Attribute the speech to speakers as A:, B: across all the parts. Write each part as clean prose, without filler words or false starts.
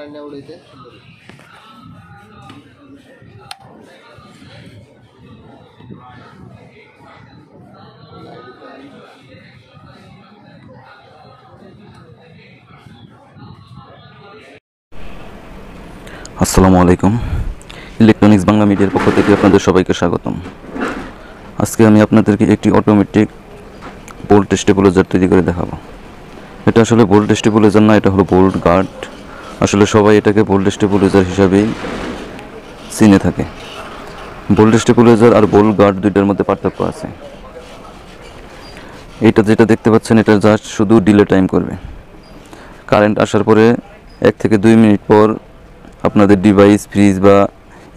A: Current না উড়াইতে
B: আসসালামু আলাইকুম। ইলেকট্রনিক্স বাংলা মিডিয়ার পক্ষ থেকে আপনাদের সবাইকে স্বাগতম। আজকে আমি আপনাদেরকে একটি অটোমেটিক বোল্ট স্টেবিলাইজার তৈরি করে দেখাবো। এটা আসলে বোল্ট স্টেবিলাইজার না, এটা হলো বোল্ট গার্ড। আসলে সবাই এটাকে বোল্ট স্টেবিলাইজার হিসাবেই চিনে থাকে। বোল্ট স্টেবিলাইজার আর বোল্ট গার্ড দুইটার মধ্যে পার্থক্য আছে। এটা যেটা দেখতে পাচ্ছেন, এটা জাস্ট শুধু ডিলে টাইম করবে। কারেন্ট আসার পরে 1 থেকে 2 মিনিট পর আপনাদের ডিভাইস, ফ্রিজ বা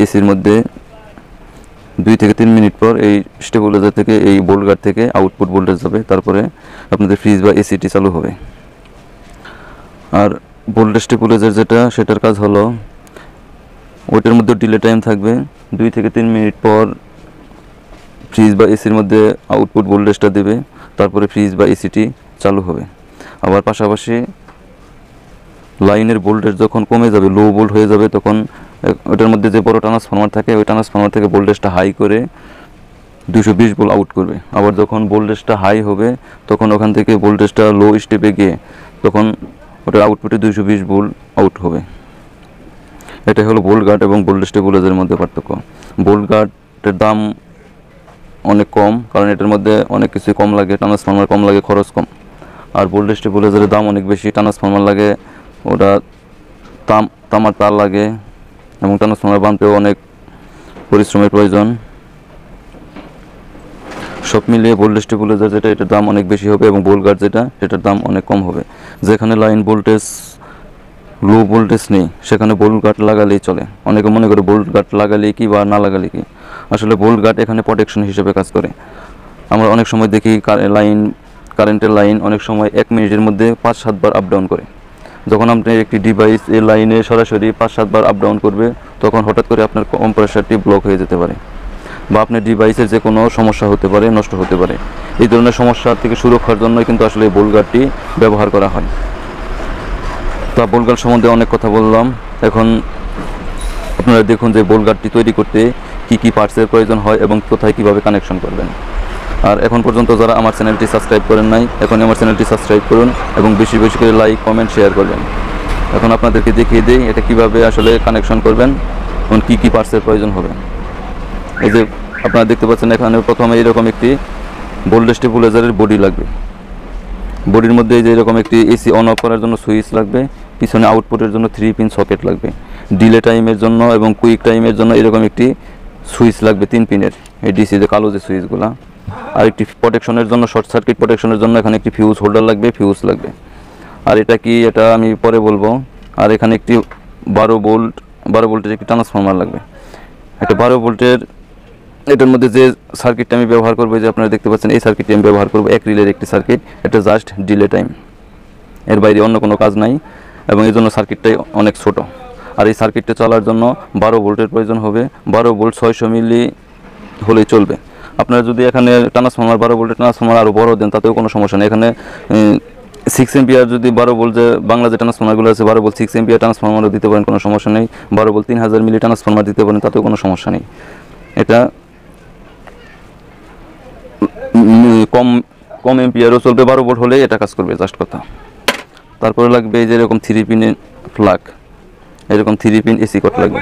B: এসির মধ্যে 2 থেকে 3 মিনিট পর এই স্টেবিলাইজার থেকে, এই বোল্ট গার্ড থেকে আউটপুট ভোল্টেজ যাবে, তারপরে আপনাদের ফ্রিজ বা এসিটি চালু হবে। আর বোল্ট স্টেবিলাইজার যেটা, সেটার কাজ হলো ওইটার মধ্যে ডিলে টাইম থাকবে। 2 থেকে 3 মিনিট পর ফ্রিজ বা এসির মধ্যে আউটপুট ভোল্টেজটা দেবে, তারপরে ফ্রিজ বা এসিটি চালু হবে। আবার পাশাপাশি লাইনের ভোল্টেজ যখন কমে যাবে, লো ভোল্ট হয়ে যাবে, তখন ওটার মধ্যে যে বড় ট্রান্সফরমার থাকে, ওই ট্রান্সফরমার থেকে ভোল্টেজটা হাই করে 220 ভোল্ট আউট করবে। আবার যখন ভোল্টেজটা হাই হবে, তখন ওখান থেকে ভোল্টেজটা লো স্টেপে গিয়ে তখন ওটার আউটপুটে 220 ভোল্ট আউট হবে। এটাই হলো বোল্ট গার্ড এবং বোল্ট স্টেবিলাইজারের মধ্যে পার্থক্য। বোল্ট গার্ডের দাম অনেক কম, কারণ এটার মধ্যে অনেক কিছু কম লাগে, ট্রান্সফরমার কম লাগে, খরচ কম। আর বোল্ট স্টেবিলাইজারের দাম অনেক বেশি, ট্রান্সফরমার লাগে, ওটা তামার তার লাগে, এবং ট্রান্সফরমার বানতেও অনেক পরিশ্রমের প্রয়োজন। সব মিলিয়ে বোল্ট স্টেবিলাইজার যেটা, এটার দাম অনেক বেশি হবে, এবং বোল্ট গার্ড যেটা, সেটার দাম অনেক কম হবে। যেখানে লাইন ভোল্টেজ, লো ভোল্টেজ নেই, সেখানে বোল্ট গার্ড লাগালেই চলে। অনেকে মনে করে বোল্ট গার্ড লাগালেই কি বা না লাগালে কি। আসলে বোল্ট গার্ড এখানে প্রোটেকশন হিসেবে কাজ করে। আমরা অনেক সময় দেখি কারেন্টের লাইন অনেক সময় 1 মিনিটের মধ্যে 5-7 বার আপ ডাউন করে। যখন আপনি একটি ডিভাইস এই লাইনে সরাসরি 5-7 বার আপ ডাউন করবে, তখন হঠাৎ করে আপনার কম্প্রেসারটি ব্লক হয়ে যেতে পারে, বা আপনার ডিভাইসের যে কোনো সমস্যা হতে পারে, নষ্ট হতে পারে। এই ধরনের সমস্যা থেকে সুরক্ষার জন্য কিন্তু আসলে এই বোল্ট গার্ডটি ব্যবহার করা হয়। তা বোল্ট গার্ড সম্বন্ধে অনেক কথা বললাম। এখন আপনারা দেখুন যে বোল্ট গার্ডটি তৈরি করতে কী কী পার্টসের প্রয়োজন হয় এবং কোথায় কীভাবে কানেকশন করবেন। আর এখন পর্যন্ত যারা আমার চ্যানেলটি সাবস্ক্রাইব করেন নাই, এখন আমার চ্যানেলটি সাবস্ক্রাইব করুন এবং বেশি বেশি করে লাইক, কমেন্ট, শেয়ার করবেন। এখন আপনাদেরকে দেখিয়ে দিই এটা কিভাবে আসলে কানেকশন করবেন এবং কী কী পার্টসের প্রয়োজন হবে। এই যে আপনারা দেখতে পাচ্ছেন, এখানে প্রথমে এরকম একটি বোল্ট স্টেবিলাইজারের বডি লাগবে। বডির মধ্যে এই যে এরকম একটি এসি অন অফ করার জন্য সুইচ লাগবে, পিছনে আউটপুটের জন্য 3 পিন সকেট লাগবে, ডিলে টাইমের জন্য এবং কুইক টাইমের জন্য এরকম একটি সুইচ লাগবে 3 পিনের, এই ডিসি যে কালো যে সুইচগুলো। আর একটি প্রোটেকশনের জন্য, শর্ট সার্কিট প্রোটেকশনের জন্য এখানে একটি ফিউজ হোল্ডার লাগবে, ফিউজ লাগবে। আর এটা কি, এটা আমি পরে বলবো। আর এখানে একটি 12 ভোল্টের একটি ট্রান্সফরমার লাগবে। একটা 12 ভোল্টের, এটার মধ্যে যে সার্কিটটা আমি ব্যবহার করবো, যে আপনারা দেখতে পাচ্ছেন, এই সার্কিটটি আমি ব্যবহার করবো, 1 রিলের একটি সার্কিট। এটা জাস্ট ডিলে টাইম, এর বাইরে অন্য কোনো কাজ নাই, এবং এই জন্য সার্কিটটাই অনেক ছোট। আর এই সার্কিটটা চলার জন্য 12 ভোল্টের প্রয়োজন হবে। 12 ভোল্ট 600 মিলি হলেই চলবে। আপনারা যদি এখানে ট্রান্সফরমার 12 ভোল্টের ট্রান্সফরমার আরও বড় দেন, তাতেও কোনো সমস্যা নেই। এখানে 6 এম্পিয়ার যদি 12 ভোল্ট, যে বাংলা যে ট্রান্সফরমারগুলো আছে 12 ভোল্ট 6 এম্পিয়ার ট্রান্সফরমারও দিতে পারেন, কোনো সমস্যা নেই। 12 ভোল্ট 3000 মিলি ট্রান্সফরমার দিতে পারেন, তাতেও কোনো সমস্যা নেই। এটা কম এম্পিয়ারও চলবে, 12 ভোল্ট হলে এটা কাজ করবে, জাস্ট কথা। তারপরে লাগবে এই যে এরকম 3 পিনের প্লাগ, এরকম 3 পিন এসি কট লাগবে।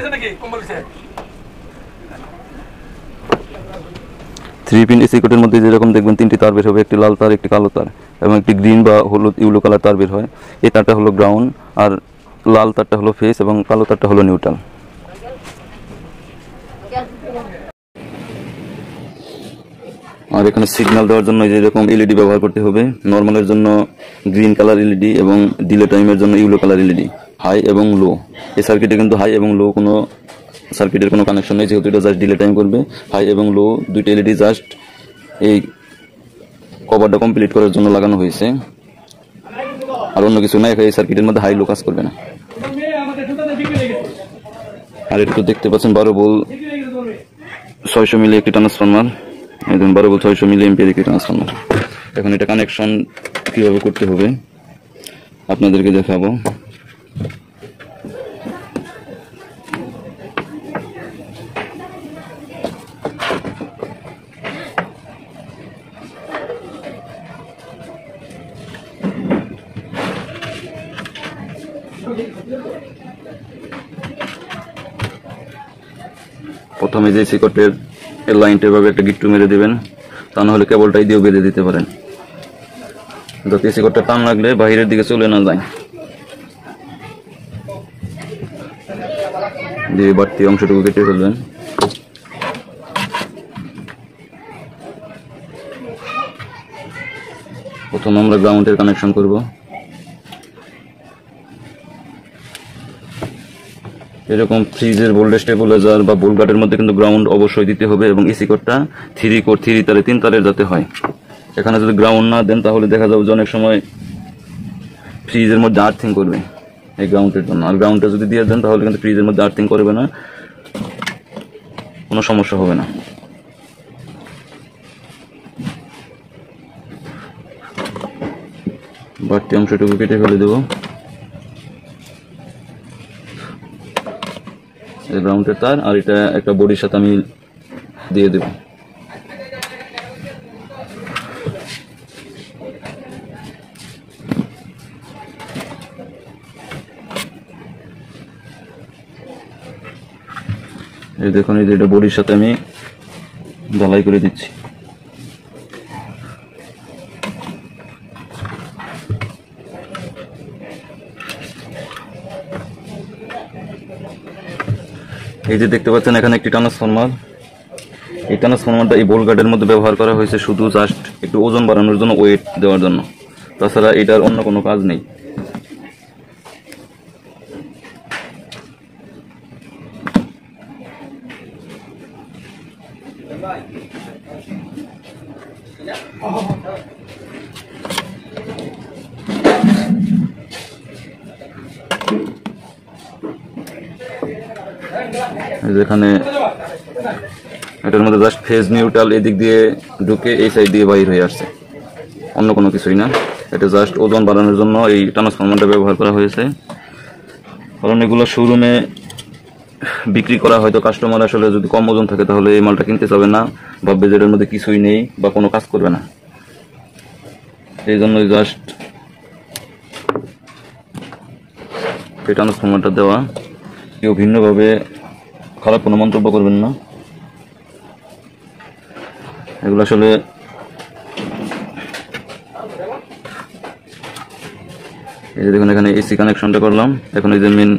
B: 3 পিন এসি কোটের মধ্যে যেরকম দেখবেন 3টি তার বের হবে, একটি লাল তার, একটি কালো তার, এবং একটি গ্রিন বা হলুদ ইউলো কালার তার বের হয়। এই তারটা হলো গ্রাউন্ড, আর লাল তারটা হলো ফেস, এবং কালো তারটা হলো নিউট্রাল। আর এখানে সিগন্যাল দেওয়ার জন্য যেরকম এলইডি ব্যবহার করতে হবে। নর্মালের জন্য গ্রিন কালার এলইডি এবং ডিলে টাইমের জন্য ইউলো কালার এলইডি, হাই এবং লো। এই সার্কিটে কিন্তু হাই এবং লো কোনো সার্কিটের কোনো কানেকশন নেই, যেহেতু এটা জাস্ট ডিলে টাইম করবে। হাই এবং লো দুইটা এলইডি জাস্ট এই কভারটা কমপ্লিট করার জন্য লাগানো হয়েছে, আর অন্য কিছু না। এই সার্কিটের মধ্যে হাই লো কাজ করবে না। আর এটা তো দেখতে পাচ্ছেন 12 ভোল্ট 600 মিলি একটি ট্রান্সফরমার, এই ধরুন 12 ভোল্ট 600 মিলি এম্পিয়ার একটি ট্রান্সফরমার। এখন এটা কানেকশন কিভাবে করতে হবে আপনাদেরকে দেখাবো। প্রথমে যে সিকটের এই লাইনটা এভাবে একটা গিট্টু মেরে দিবেন, তা না হলে কেবলটাই দিয়েও বেঁধে দিতে পারেন, যাতে সিকটটা টান লাগলে বাইরের দিকে চলে না যায়। দিয়ে বাড়তি অংশটুকু কেটে ফেলবেন। প্রথমে আমরা গ্রাউন্ডের কানেকশন করব। এরকম ফ্রিজের ভোল্টেজ স্টেবিলাইজার বা বোল্ট গার্ডের মধ্যে কিন্তু গ্রাউন্ড অবশ্যই দিতে হবে, এবং এসি কোডটা 3 তারে 3 তারের যাতে হয়। এখানে যদি গ্রাউন্ড না দেন তাহলে দেখা যাবে যে অনেক সময় ফ্রিজের মধ্যে আর্থিং করবে এই গ্রাউন্ডের জন্য। আর গ্রাউন্ডটা যদি দিয়ে দেন তাহলে কিন্তু ফ্রিজের মধ্যে আর্থিং করবে না, কোনো সমস্যা হবে না। বাড়তি অংশটুকু কেটে ফেলে দেবো। গ্রাউন্ডের তার আর এটা একটা বডির সাথে আমি দিয়ে দেব। এই দেখুন, এই যে এটা বডির সাথে আমি ঢালাই করে দিচ্ছি। এই যে দেখতে পাচ্ছেন এখানে একটি ট্রান্সফরমার। এই ট্রান্সফরমারটা এই বোল্ট গার্ডের মধ্যে ব্যবহার করা হয়েছে শুধু জাস্ট একটু ওজন বাড়ানোর জন্য, ওয়েট দেওয়ার জন্য। তাছাড়া এটার অন্য কোনো কাজ নেই। যেখানে এটার মধ্যে জাস্ট ফেজ নিউট্রাল এদিক দিয়ে ঢুকে এই সাইড দিয়ে বাইর হয়ে আসছে, অন্য কোনো কিছুই না। এটা জাস্ট ওজন বাড়ানোর জন্য এই ট্রান্সফরমারটা ব্যবহার করা হয়েছে। কারণ এগুলো শোরুমে বিক্রি করা হয়তো কাস্টমার আসলে যদি কম ওজন থাকে তাহলে এই মালটা কিনতে চাবে না, ভাববে যে এটার মধ্যে কিছুই নেই বা কোনো কাজ করবে না। এই জন্য জাস্ট এই ট্রান্সফরমারটা দেওয়া। কেউ ভিন্নভাবে খারাপ কোনো মন্তব্য করবেন না। এগুলো আসলে এই যে দেখুন এখানে এসি কানেকশনটা করলাম। এখন এই যে মেন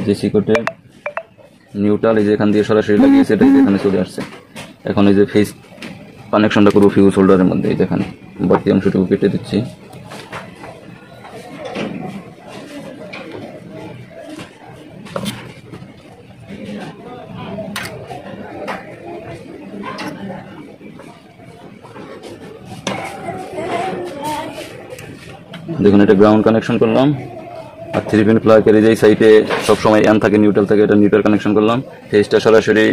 B: যে সিকোটে নিউট্রাল এই যে এখান দিয়ে সরাসরি লাগিয়েছে, এটা এখানে চলে আসছে। এখন এই যে ফেস কানেকশনটা করবো ফিউজ হোল্ডারের মধ্যে। এই যেখানে বাড়তি অংশটুকু কেটে দিচ্ছি। দেখুন এটা গ্রাউন্ড কানেকশন করলাম, আর 3 পিন প্লাগের এই সাইডে সবসময় এন থাকে, নিউট্রাল থাকে, এটা নিউট্রাল কানেকশন করলাম। ফেজটা সরাসরি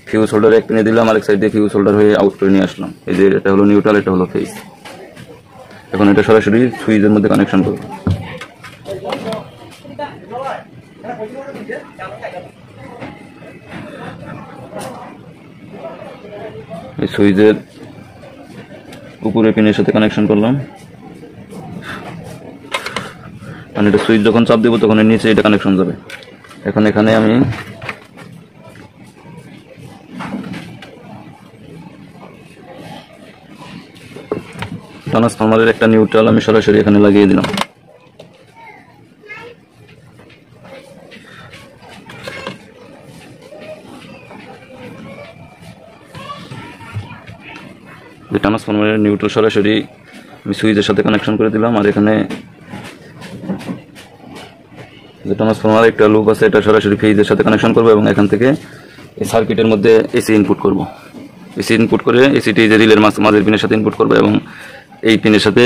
B: ফিউজ হোল্ডারে এক পিনে দিলাম, আরেক সাইড দিয়ে ফিউজ হোল্ডার হয়ে আউট করে নিয়ে আসলাম। এই যে এটা হলো নিউট্রাল, এটা হলো ফেজ। এখন এটা সরাসরি সুইচের মধ্যে কানেকশন করব। এই সুইচের উপরে পিনের সাথে কানেকশন করলাম। মানে এটা সুইচ যখন চাপ দেবো তখন এর নিচে এটা কানেকশন যাবে। এখন এখানে আমি ট্রান্সফরমারের একটা নিউট্রাল আমি সরাসরি এখানে লাগিয়ে দিলাম। ট্রান্সফরমারের নিউট্রাল সরাসরি আমি সুইচের সাথে কানেকশন করে দিলাম। আর এখানে যে ট্রান্সফরমার একটা লুপ আছে, এটা সরাসরি ফেজের সাথে কানেকশন করবো এবং এখান থেকে এই সার্কিটের মধ্যে এসি ইনপুট করব। এসি ইনপুট করে এসিটি যে রিলের মাঝের পিনের সাথে ইনপুট করবে এবং এই পিনের সাথে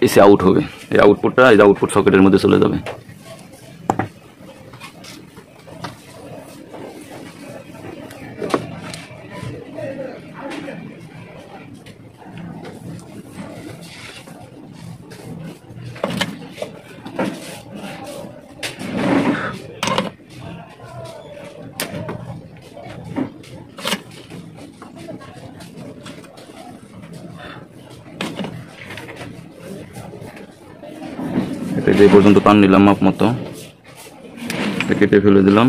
B: এসি আউট হবে। এই আউটপুটটা এই আউটপুট সকেটের মধ্যে চলে যাবে। এই যে পর্যন্ত টান নিলাম মাপ মতো, কেটে ফেলে দিলাম।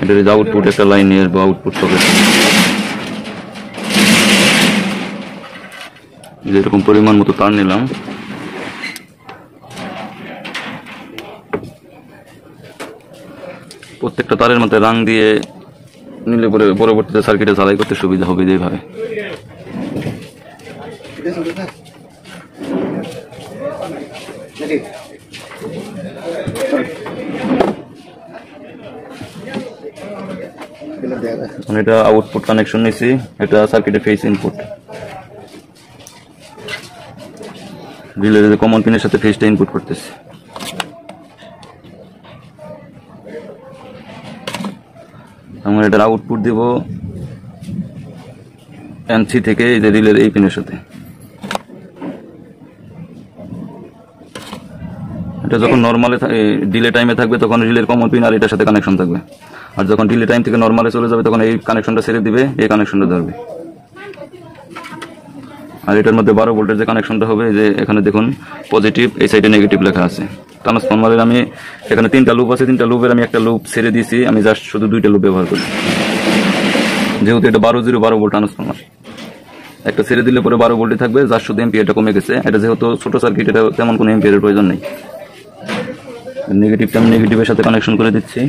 B: এটার আউটপুট একটা লাইন নিয়ে আসবো, আউটপুট সকেট যেরকম পরিমাণ মতো তার নিলাম। প্রত্যেকটা তারের মধ্যে রাং দিয়ে নিলে পরে পরবর্তীতে সার্কিটে ঝালাই করতে সুবিধা হবে যেভাবে। এটা আউটপুট কানেকশন নিছি, এটা সার্কিটে ফেস ইনপুট, রিলের কমন পিনের সাথে ফেসটা ইনপুট করতেছি। আমরা এটার আউটপুট দেব এনসি থেকে এই যে রিলের এই পিনের সাথে। এটা যখন নরমালে ডিলে টাইমে থাকবে তখন রিলের কমন পিন আর এটার সাথে কানেকশন থাকবে, আর যখন ডিলে টাইম থেকে নরমালে চলে যাবে তখন এই কানেকশনটা ছেড়ে দিবে, এই কানেকশনটা ধরবে। আর এটার মধ্যে 12 ভোল্টের যে কানেকশনটা হবে, যে এখানে দেখুন পজিটিভ, এই সাইডে নেগেটিভ লেখা আছে। ট্রান্সফরমারের আমি এখানে 3টা লুপ আছে, 3টা লুপের আমি একটা লুপ ছেড়ে দিয়েছি, আমি জাস্ট শুধু 2টা লুপ ব্যবহার করি, যেহেতু এটা 12 ভোল্ট ট্রান্সফরমার। একটা ছেড়ে দিলে পরে 12 ভোল্টই থাকবে, জাস্ট শুধু এম্পিয়ারটা কমে গেছে। এটা যেহেতু ছোট সার্কিট, এটা তেমন কোনো এম্পিয়ারের প্রয়োজন নেই। নেগেটিভটা আমি নেগেটিভের সাথে কানেকশন করে দিচ্ছি।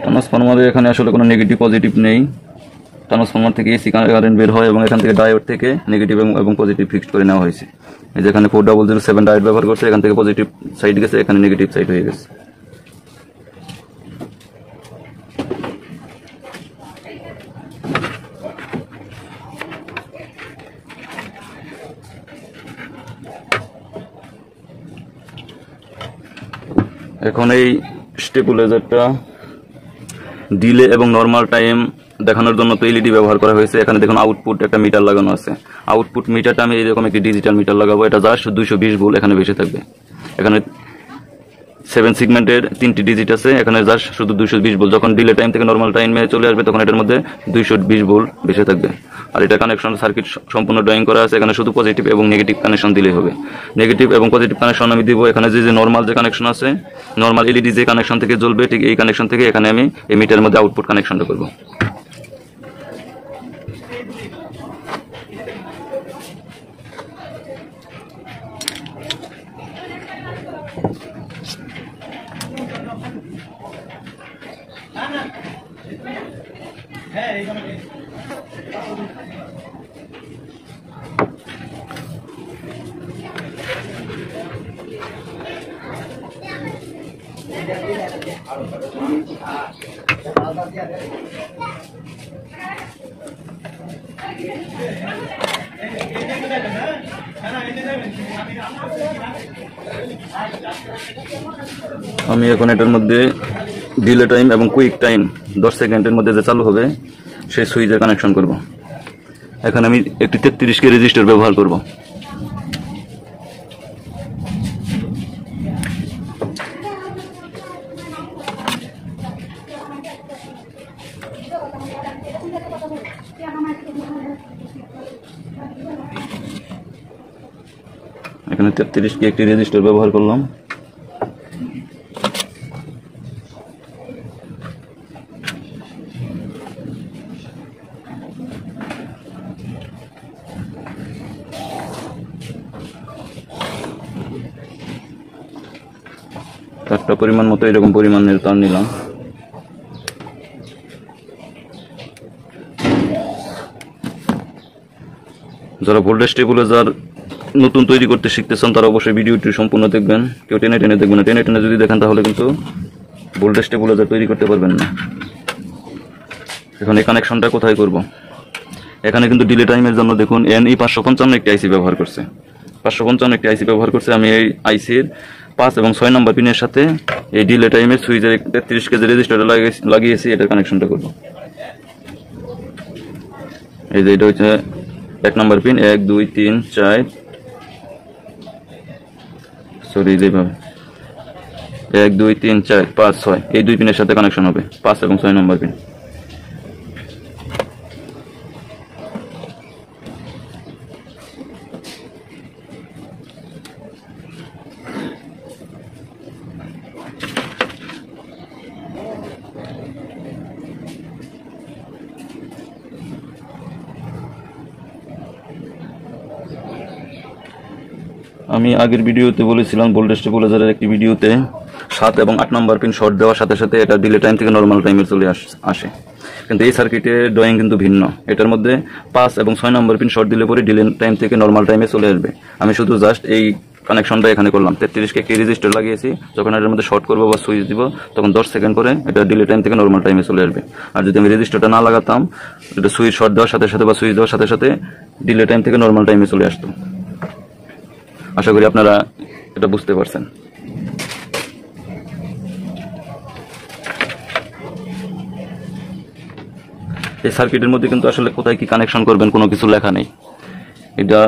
B: ট্রান্সফরমারে এখানে আসলে কোনো নেগেটিভ পজিটিভ নেই, ট্রান্সফরমার থেকে এসি কারেন্ট বের হয় এবং এখান থেকে ডায়োড থেকে নেগেটিভ এবং পজিটিভ ফিক্সড করে নেওয়া হয়েছে। এই যেখানে 4007 ডায়োড ব্যবহার করছে, এখান থেকে পজিটিভ সাইড গেছে, এখানে নেগেটিভ সাইড হয়ে গেছে। এখন এই স্টেবিলাইজারটা ডিলে এবং নরমাল টাইম দেখানোর জন্য তো এলইডি ব্যবহার করা হয়েছে। এখানে দেখুন আউটপুট একটা মিটার লাগানো আছে। আউটপুট মিটারটা আমি এরকম একটি ডিজিটাল মিটার লাগাবো, এটা জাস্ট 220 ভোল্ট এখানে বেশি থাকবে। এখানে 7 সেগমেন্টের 3টি ডিজিট আছে, এখানে জাস্ট শুধু 220 ভোল্ট। যখন ডিলে টাইম থেকে নরমাল টাইমে চলে আসবে তখন এটার মধ্যে 220 ভোল্ট বেশি থাকবে। আর এটা কানেকশন সার্কিট সম্পূর্ণ ড্রয়িং করা আছে, এখানে শুধু পজিটিভ এবং নেগেটিভ কানেকশন দিলেই হবে। নেগেটিভ এবং পজিটিভ কানেকশন আমি দিব। এখানে যে নরমাল যে কানেকশন আছে, নরমাল এলইডি যে কানেকশন থেকে জ্বলবে, ঠিক এই কানেকশন থেকে এখানে আমি এই মিটারের মধ্যে আউটপুট কানেকশনটা করব। আমি এখন এটার মধ্যে ডিলে টাইম এবং কুইক টাইম 10 সেকেন্ডের মধ্যে যে চালু হবে সেই সুইচে কানেকশন করব। এখানে আমি একটি 33 কে রেজিস্টার ব্যবহার করব। এখানে 33 কে একটি রেজিস্টার ব্যবহার করলাম। একটা পরিমাণ মতো এরকম পরিমাণের তার নিলাম। যারা ভোল্টেজ স্টেবিলাইজার নতুন তৈরি করতে শিখতেছেন তারা অবশ্যই ভিডিওটি সম্পূর্ণ দেখবেন, কেউ টেনে টেনে দেখবেন না। টেনে টেনে যদি দেখেন তাহলে কিন্তু ভোল্টেজ স্টেবিলাইজার তৈরি করতে পারবেন না। এখন এই কানেকশনটা কোথায় করব? এখানে কিন্তু ডিলে টাইমের জন্য দেখুন NE 555 একটি আইসি ব্যবহার করছে। 555 একটি আইসি ব্যবহার করছে। আমি এই আইসির 5 এবং 6 নম্বর পিনের সাথে এই ডিলে টাইমের সুইচের 33 কেজি রেজিস্টারটা লাগিয়েছি, এটার কানেকশনটা করব। এই যে এটা হচ্ছে 1 নম্বর পিন 1 2 3 4 সরি যেভাবে 1 2 3 4 5 6 এই দুই পিনের সাথে কানেকশন হবে 5 এবং 6 নম্বর পিন। আমি আগের ভিডিওতে বলেছিলাম ভোল্টেজ স্টেবিলাইজারের একটি ভিডিওতে 7 এবং 8 নম্বর পিন শর্ট দেওয়ার সাথে সাথে এটা ডিলে টাইম থেকে নরমাল টাইমে চলে আসে, কিন্তু এই সার্কিটের ড্রয়িং কিন্তু ভিন্ন। এটার মধ্যে 5 এবং 6 নম্বর পিন শর্ট দিলে পরে ডিলে টাইম থেকে নরমাল টাইমে চলে আসবে। আমি শুধু জাস্ট এই কানেকশনটা এখানে করলাম, 33 কে রেজিস্টার লাগিয়েছি। যখন এটার মধ্যে শর্ট করবো বা সুইচ দিব তখন 10 সেকেন্ড করে এটা ডিলে টাইম থেকে নরমাল টাইমে চলে আসবে। আর যদি আমি রেজিস্টারটা না লাগাতাম, এটা সুইচ শর্ট দেওয়ার সাথে সাথে বা সুইচ দেওয়ার সাথে সাথে ডিলে টাইম থেকে নরমাল টাইমে চলে আসতো। আশা করি আপনারা এটা বুঝতে পারছেন। এই সার্কিটের মধ্যে কিন্তু আসলে কোথায় কি কানেকশন করবেন কোনো কিছু লেখা নেই। এটা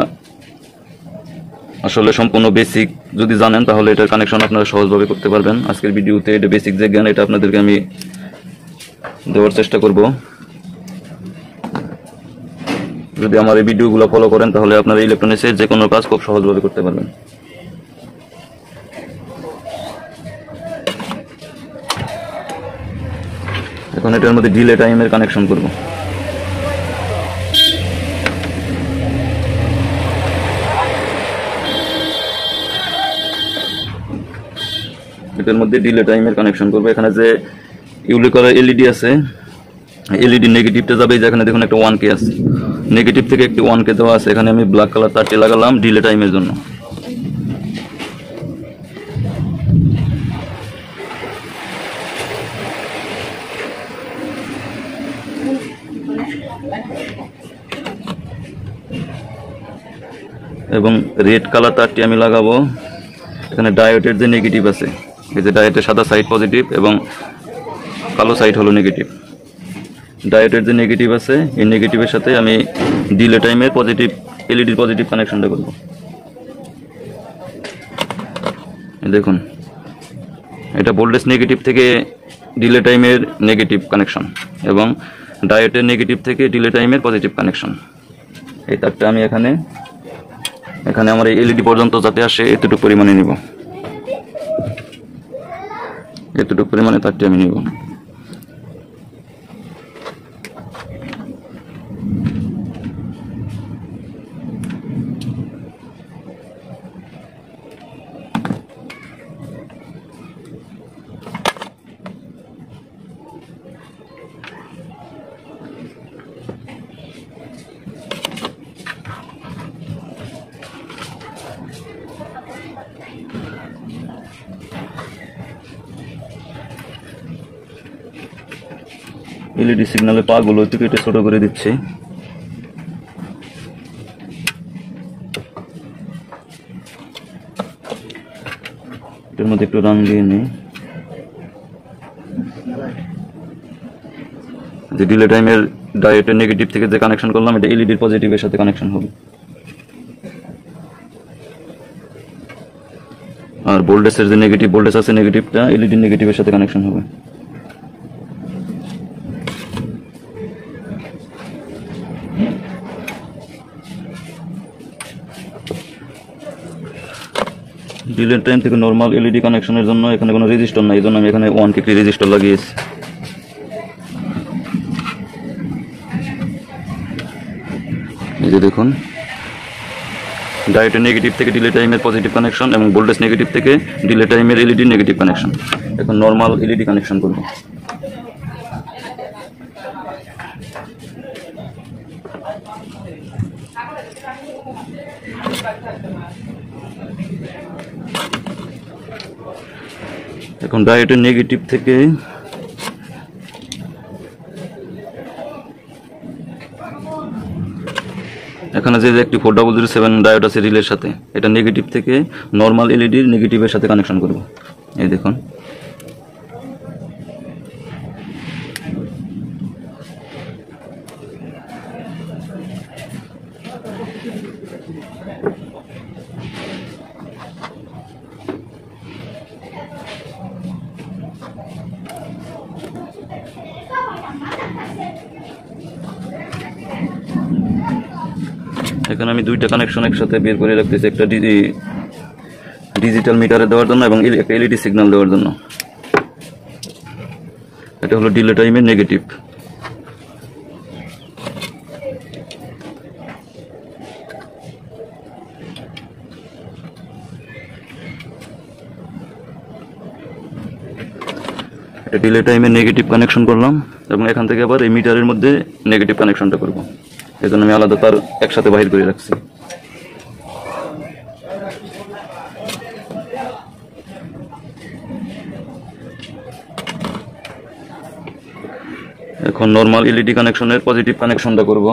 B: আসলে সম্পূর্ণ বেসিক যদি জানেন তাহলে এটার কানেকশন আপনারা সহজভাবে করতে পারবেন। আজকের ভিডিওতে এটা বেসিক যে জ্ঞান এটা আপনাদেরকে আমি দেওয়ার চেষ্টা করব। যদি আমার এই ভিডিওগুলো ফলো করেন তাহলে আপনারা ইলেকট্রনিক্সের যে কোনো কাজ খুব সহজভাবে করতে পারবেন। এখন এটার মধ্যে ডিলে টাইমের কানেকশন করব। এটার মধ্যে ডিলে টাইমের কানেকশন করব। এখানে যে ইউলি কলার এলইডি আছে, এলইডি নেগেটিভটা যাবে, যেখানে দেখুন একটা 1K আছে, নেগেটিভ থেকে একটি 1K দেওয়া আছে। এখানে আমি ব্ল্যাক কালার তারটি লাগালাম ডিলে টাইমের জন্য। এবং রেড কালার তারটি আমি লাগাবো এখানে ডায়োডের যে নেগেটিভ আছে, এই যে ডায়োডের সাদা সাইড পজিটিভ এবং কালো সাইড হলো নেগেটিভ। ডায়োডের যে নেগেটিভ আছে এই নেগেটিভের সাথে আমি ডিলে টাইমের পজিটিভ এলইডির পজিটিভ কানেকশনটা করব। দেখুন এটা ভোল্টেজ নেগেটিভ থেকে ডিলে টাইমের নেগেটিভ কানেকশন এবং ডায়োডের নেগেটিভ থেকে ডিলে টাইমের পজিটিভ কানেকশন। এই তারটা আমি এখানে আমার এই এলইডি পর্যন্ত যাতে আসে এতটুকু পরিমাণে নিব, এতটুকু পরিমাণে তারটি আমি নিব। এলইডি সিগন্যালের পাগুলো একটু কেটে ছোট করে দিচ্ছি। এটার মধ্যে একটু রং দিয়ে নিই। যে ডিলে টাইমের ডায়োডের নেগেটিভ থেকে যে কানেকশন করলাম এটা এলইডির পজিটিভের সাথে কানেকশন হবে, আর ভোল্টেজের যে নেগেটিভ ভোল্টেজ আছে নেগেটিভটা এলইডির নেগেটিভের সাথে কানেকশন হবে। ডিলে টাইম থেকে নরমাল এলইডি কানেকশনের জন্য এখানে কোনো রেজিস্টার নাই, এই জন্য আমি এখানে 1K রেজিস্টার লাগিয়েছি। এই যে দেখুন ডায়োডের নেগেটিভ থেকে ডিলে টাইমের পজিটিভ কানেকশন এবং ভোল্টেজ নেগেটিভ থেকে ডিলে টাইমের এলইডি নেগেটিভ কানেকশন। এখন নরমাল এলইডি কানেকশন করব। এখন ডায়োডের নেগেটিভ থেকে এখানে যে একটি 4007 ডায়োড আছে রিলের সাথে, এটা নেগেটিভ থেকে নরমাল এলইডির নেগেটিভের সাথে কানেকশন করব। এই দেখুন এখানে আমি দুইটা কানেকশন একসাথে বের করে রাখতেছি, একটা ডিজিটাল মিটারে দেওয়ার জন্য এবং একটা এলইডি সিগন্যাল দেওয়ার জন্য। এটা হলো ডিলে টাইমের নেগেটিভ। এটা ডিলে টাইমের নেগেটিভ কানেকশন করলাম এবং এখান থেকে আবার এই মিটারের মধ্যে নেগেটিভ কানেকশনটা করব। এই জন্য আমি আলাদা তার একসাথে বাহির করে রাখছি। এখন নর্মাল এলইডি কানেকশনের পজিটিভ কানেকশনটা করব।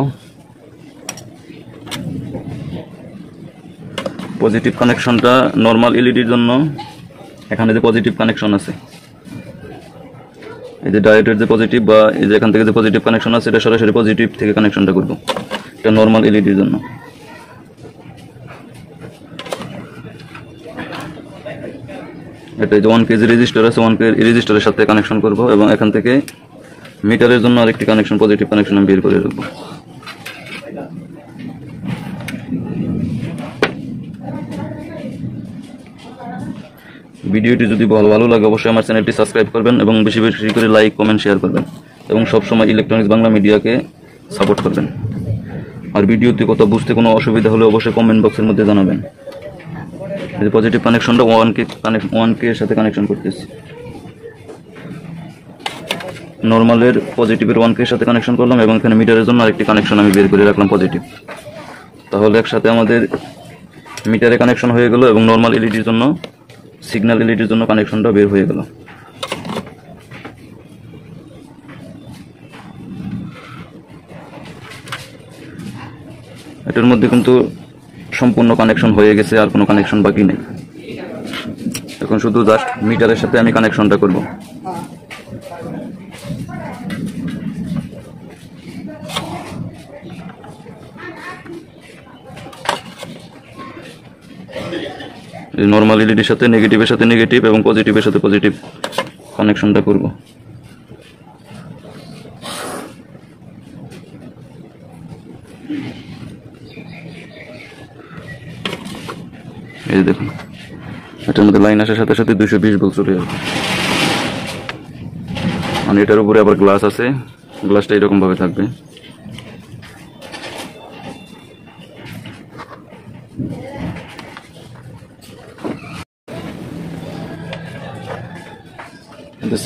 B: পজিটিভ কানেকশনটা নর্মাল এলইডির জন্য এখানে যে পজিটিভ কানেকশন আছে, এই যে ডায়োডের যে পজিটিভ বা এই যে এখান থেকে যে পজিটিভ কানেকশন আছে, এটা সরাসরি পজিটিভ থেকে কানেকশনটা করব। এটা নর্মাল এলইডির জন্য। এটা যে 1 কেজি রেজিস্টার আছে, 1 কেজি রেজিস্টারের সাথে কানেকশন করব এবং এখান থেকে মিটারের জন্য আরেকটি কানেকশন, পজিটিভ কানেকশন আমি বের করে রাখবো। ভিডিওটি যদি ভালো লাগে অবশ্যই আমার চ্যানেলটি সাবস্ক্রাইব করবেন এবং বেশি বেশি করে লাইক, কমেন্ট, শেয়ার করবেন এবং সবসময় ইলেকট্রনিক্স বাংলা মিডিয়াকে সাপোর্ট করবেন। আর ভিডিওতে কথা বুঝতে কোনো অসুবিধা হলে অবশ্যই কমেন্ট বক্সের মধ্যে জানাবেন। এই পজিটিভ কানেকশনটা 1K এর সাথে কানেকশন করতেছি। নর্মালের পজিটিভের 1K এর সাথে কানেকশন করলাম এবং এখানে মিটারের জন্য আরেকটি কানেকশন আমি বের করে রাখলাম পজিটিভ। তাহলে একসাথে আমাদের মিটারে কানেকশন হয়ে গেল এবং নর্মাল এলইডির জন্য, সিগন্যাল এলইডির জন্য কানেকশনটা বের হয়ে গেল। এটার মধ্যে কিন্তু সম্পূর্ণ কানেকশন হয়ে গেছে, আর কোনো কানেকশন বাকি নেই। এখন শুধু জাস্ট মিটারের সাথে আমি কানেকশনটা করব। নর্মাল এলইডির সাথে নেগেটিভের সাথে নেগেটিভ এবং পজিটিভের সাথে পজিটিভ কানেকশনটা করব। এই দেখুন, এটার মধ্যে লাইন আসার সাথে সাথে 220 ভোল্ট চলে যাবে। মানে এটার উপরে আবার গ্লাস আছে, গ্লাসটা এরকম ভাবে থাকবে।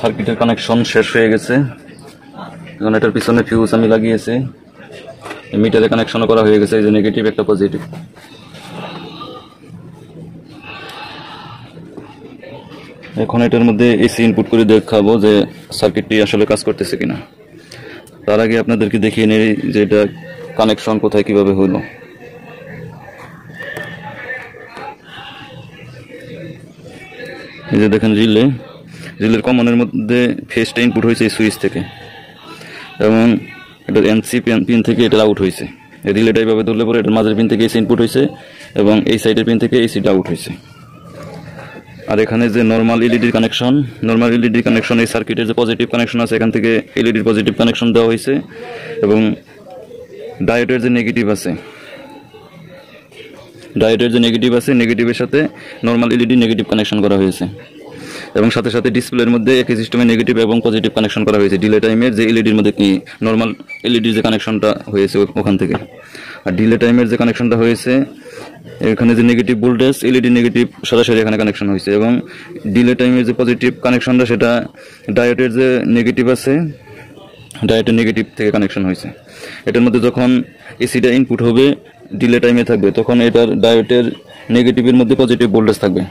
B: সার্কিটের কানেকশন শেষ হয়ে গেছে। এখন এটার পিছনে ফিউজ আমি লাগিয়েছি, মিটারে কানেকশনও করা হয়ে গেছে। এই যে নেগেটিভ একটা পজিটিভ। এখন এটার মধ্যে এসি ইনপুট করে দেখাবো যে সার্কিটটি আসলে কাজ করতেছে কিনা। তার আগে আপনাদেরকে দেখিয়ে নেই যে এটা কানেকশন কোথায় কিভাবে হলো। এই যে দেখেন রিলের কমনের মধ্যে ফেজটা ইনপুট হয়েছে এই সুইচ থেকে এবং এটা এনসি পিন থেকে এটা আউট হয়েছে। এই রিলেটা এইভাবে ধরলে পরে এটার মাঝের পিন থেকে এসি ইনপুট হয়েছে এবং এই সাইডের পিন থেকে এসিটা আউট হয়েছে। আর এখানে যে নর্মাল এলইডির কানেকশন, নর্মাল এলইডির কানেকশন, এই সার্কিটের যে পজিটিভ কানেকশন আছে এখান থেকে এলইডির পজিটিভ কানেকশন দেওয়া হয়েছে এবং ডায়োডের যে নেগেটিভ আছে, নেগেটিভের সাথে নর্মাল এলইডি নেগেটিভ কানেকশন করা হয়েছে এবং সাথে সাথে ডিসপ্লের মধ্যে একই সিস্টেমে নেগেটিভ এবং পজিটিভ কানেকশন করা হয়েছে। ডিলে টাইমের যে এলইডির মধ্যে কি নর্মাল এলইডির যে কানেকশনটা হয়েছে ওখান থেকে, আর ডিলে টাইমের যে কানেকশনটা হয়েছে এখানে যে নেগেটিভ ভোল্টেজ, এলইডি নেগেটিভ সরাসরি এখানে কানেকশন হয়েছে এবং ডিলে টাইমের যে পজিটিভ কানেকশনটা সেটা ডায়োডের যে নেগেটিভ আছে, ডায়োডের নেগেটিভ থেকে কানেকশন হয়েছে। এটার মধ্যে যখন এসিটা ইনপুট হবে ডিলে টাইমে থাকবে তখন এটার ডায়োডের নেগেটিভের মধ্যে পজিটিভ ভোল্টেজ থাকবে,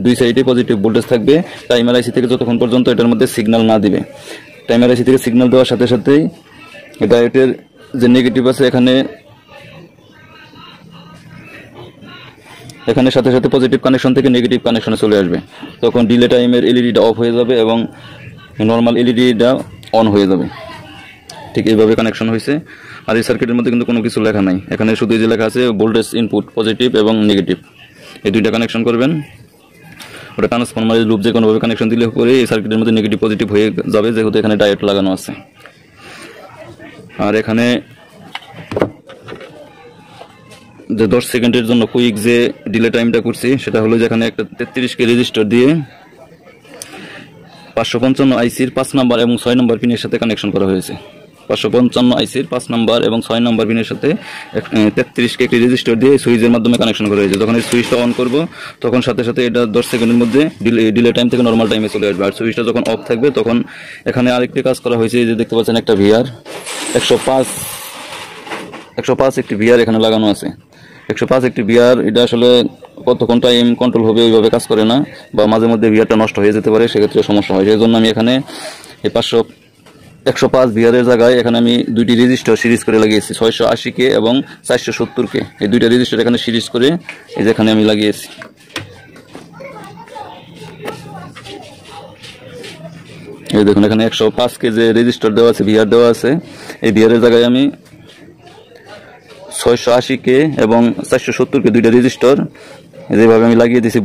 B: দুই সাইডে পজিটিভ ভোল্টেজ থাকবে। টাইমার আইসি থেকে যতক্ষণ পর্যন্ত এটার মধ্যে সিগন্যাল না দিবে, টাইমার আইসি থেকে সিগন্যাল দেওয়ার সাথে সাথেই ডায়োডের যে নেগেটিভ আছে এখানে সাথে সাথে পজিটিভ কানেকশন থেকে নেগেটিভ কানেকশনে চলে আসবে। তখন ডিলে টাইমের এলইডিটা অফ হয়ে যাবে এবং নর্মাল এলইডিটা অন হয়ে যাবে। ঠিক এইভাবে কানেকশন হয়েছে। আর এই সার্কিটের মধ্যে কিন্তু কোনো কিছু লেখা নাই, এখানে শুধু এই যে লেখা আছে ভোল্টেজ ইনপুট পজিটিভ এবং নেগেটিভ, এই দুইটা কানেকশন করবেন। ওটা ট্রান্সফরমারের লুপ যে কোনোভাবে কানেকশন দিলে পরে এই সার্কিটের মধ্যে নেগেটিভ পজিটিভ হয়ে যাবে, যেহেতু এখানে ডায়োড লাগানো আছে। আর এখানে যে 10 সেকেন্ডের জন্য কুইক যে ডিলে টাইমটা করছি সেটা হলো যে এখানে একটা 33K রেজিস্টার দিয়ে 555 আইসির 5 নাম্বার এবং 6 নাম্বার পিনের সাথে কানেকশন করা হয়েছে। 555 আইসির 5 নাম্বার এবং 6 নাম্বার পিনের সাথে 33K একটি রেজিস্টার দিয়ে সুইচের মাধ্যমে কানেকশন করা হয়েছে। যখন এই সুইচটা অন করব তখন সাথে সাথে এটা 10 সেকেন্ডের মধ্যে ডিলে টাইম থেকে নর্মাল টাইমে চলে আসবে। আর সুইচটা যখন অফ থাকবে তখন এখানে আরেকটি কাজ করা হয়েছে, এই যে দেখতে পাচ্ছেন একটা ভিআর 105 একটি ভিআর এখানে লাগানো আছে। 105 একটি ভিআর, এটা আসলে কতক্ষণ টাইম কন্ট্রোল হবে ওইভাবে কাজ করে না, বা মাঝে মধ্যে ভিআরটা নষ্ট হয়ে যেতে পারে, সেক্ষেত্রে সমস্যা হয়। সেই জন্য আমি এখানে এই 105 ভিআরের জায়গায় এখানে আমি দুইটি রেজিস্টার সিরিজ করে লাগিয়েছি, 680K এবং 470K। এই দুইটা রেজিস্টার এখানে সিরিজ করে এই যে এখানে আমি লাগিয়েছি। এই দেখুন এখানে 105K যে রেজিস্টার দেওয়া আছে, ভিআর দেওয়া আছে, এই ভিআরের জায়গায় আমি 680K এবং 470K দুইটা রেজিস্টার যেভাবে আমি লাগিয়ে দিয়েছি।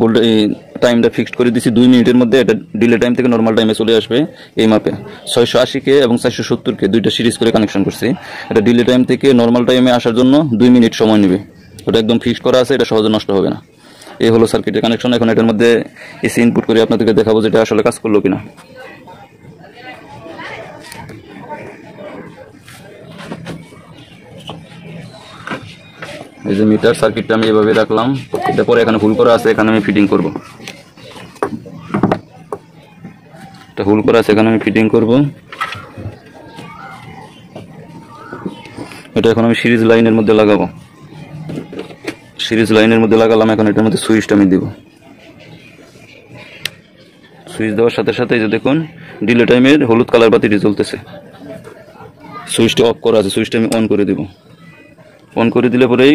B: টাইমটা ফিক্সড করে দিয়েছি 2 মিনিটের মধ্যে, এটা ডিলে টাইম থেকে নর্মাল টাইমে চলে আসবে এই মাপে। 680K এবং 470K দুইটা সিরিজ করে কানেকশন করছি। এটা ডিলে টাইম থেকে নর্মাল টাইমে আসার জন্য 2 মিনিট সময় নেবে, ওটা একদম ফিক্সড করা আছে, এটা সহজে নষ্ট হবে না। এই হলো সার্কিটের কানেকশন। এখন এটার মধ্যে এসি ইনপুট করে আপনাদেরকে দেখাবো যেটা আসলে কাজ করলো কিনা। এই যে মিটার সার্কিটটা আমি এভাবে রাখলাম, এটা পরে এখানে হোল করা আছে, এখানে আমি ফিটিং করব। এটা হোল করা আছে, এখানে আমি ফিটিং করব। এটা এখন আমি সিরিজ লাইনের মধ্যে লাগাবো। সিরিজ লাইনের মধ্যে লাগালাম, এখন এটার মধ্যে সুইচটা আমি দিব। সুইচ দেওয়ার সাথে সাথে এই যে দেখুন ডিলে টাইমের হলুদ কালার বাতিটি জ্বলতেছে। সুইচটা অফ করা আছে, সুইচটা আমি অন করে দিব। অন করে দিলে পরেই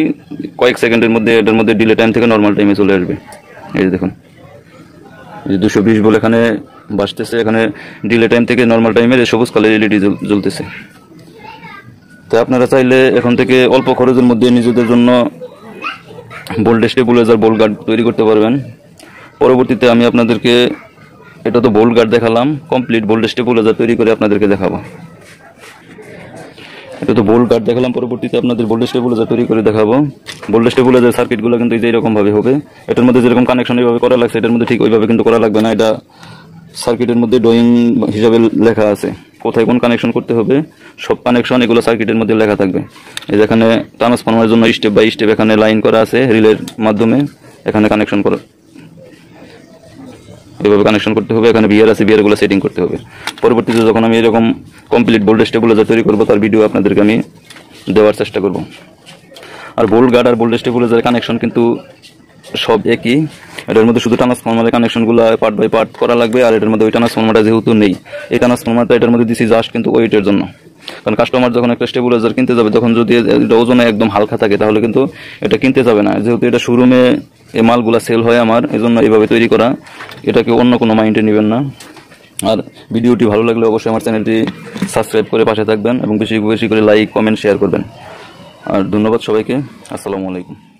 B: কয়েক সেকেন্ডের মধ্যে এটার মধ্যে ডিলে টাইম থেকে নর্মাল টাইমে চলে আসবে। এই যে দেখুন এই যে 220 বলে এখানে বাজতেছে, এখানে ডিলে টাইম থেকে নর্মাল টাইমের সবুজ কালার এলইডি জ্বলতেছে। তো আপনারা চাইলে এখন থেকে অল্প খরচের মধ্যে নিজেদের জন্য ভোল্টেজ স্টেবিলাইজার বোল্ট গার্ড তৈরি করতে পারবেন। পরবর্তীতে আমি আপনাদেরকে, এটা তো বোল্ট গার্ড দেখালাম, কমপ্লিট ভোল্টেজ স্টেবিলাইজার তৈরি করে আপনাদেরকে দেখাবো। এটা তো বোল্ট গার্ড দেখালাম, পরবর্তীতে আপনাদের ভোল্টেজ স্টেবিলাইজার তৈরি করে দেখাবো। ভোল্টেজ স্টেবিলাইজার সার্কিটগুলো কিন্তু এই রকম ভাবে হবে। এটার মধ্যে যেরকম কানেকশন এইভাবে করা লাগছে, এটার মধ্যে ঠিক ওইভাবে কিন্তু করা লাগবে না। এটা সার্কিটের মধ্যে ড্রয়িং হিসাবে লেখা আছে, কোথায় কোন কানেকশন করতে হবে, সব কানেকশন এগুলো সার্কিটের মধ্যে লেখা থাকবে। এই যেখানে ট্রান্সফরমারের জন্য স্টেপ বাই স্টেপ এখানে লাইন করা আছে রিলের মাধ্যমে, এখানে কানেকশন করা, এভাবে কানেকশন করতে হবে। এখানে ভিআর আছে, ভিআরগুলো সেটিং করতে হবে। পরবর্তীতে যখন আমি এরকম কমপ্লিট ভোল্টেজ স্টেবিলাইজার তৈরি করবো, তার ভিডিও আপনাদেরকে আমি দেওয়ার চেষ্টা করব। আর বোল্ট গার্ড আর ভোল্টেজ স্টেবিলাইজার কানেকশন কিন্তু সব একই। এটার মধ্যে শুধু ট্রান্সফরমারের কানেকশনগুলো পার্ট বাই পার্ট করা লাগবে। আর এটার মধ্যে ওই ট্রান্সফরমারটা যেহেতু নেই, এই ট্রান্সফরমারটা এটার মধ্যে দিচ্ছি জাস্ট কিন্তু ওয়েটের জন্য। কারণ কাস্টমার যখন একটা স্টেবিলাইজার কিনতে যাবে, তখন যদি এটা ওজনে একদম হালকা থাকে তাহলে কিন্তু এটা কিনতে যাবে না। যেহেতু এটা শোরুমে এই মালগুলা সেল হয় আমার, এই জন্য এইভাবে তৈরি করা, এটাকে অন্য কোনো মাইন্ডে নেবেন না। আর ভিডিওটি ভালো লাগলে অবশ্যই আমার চ্যানেলটি সাবস্ক্রাইব করে পাশে থাকবেন এবং বেশি বেশি করে লাইক কমেন্ট শেয়ার করবেন। আর ধন্যবাদ সবাইকে, আসসালামু আলাইকুম।